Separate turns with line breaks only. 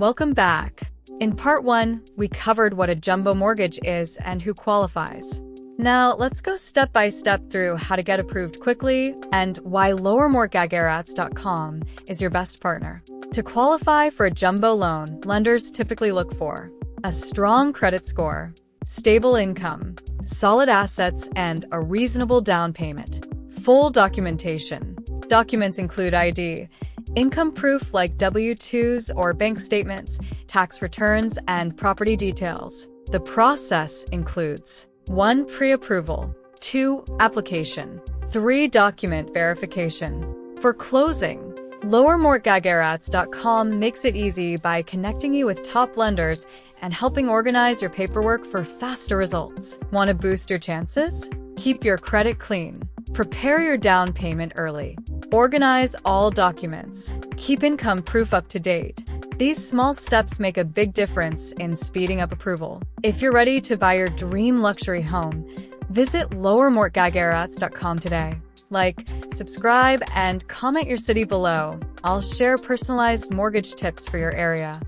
Welcome back. In part 1, we covered what a jumbo mortgage is and who qualifies. Now, let's go step by step through how to get approved quickly and why valowermortgagerates.com is your best partner. To qualify for a jumbo loan, lenders typically look for a strong credit score, stable income, solid assets, and a reasonable down payment. Full documentation. Documents include ID, income proof like W-2s or bank statements, tax returns, and property details. The process includes 1. Pre-approval, 2. Application, 3. Document verification. For closing, valowermortgagerates.com makes it easy by connecting you with top lenders and helping organize your paperwork for faster results. Want to boost your chances? Keep your credit clean. Prepare your down payment early. Organize all documents. Keep income proof up to date. These small steps make a big difference in speeding up approval. If you're ready to buy your dream luxury home, visit valowermortgagerates.com today. Like, subscribe, and comment your city below. I'll share personalized mortgage tips for your area.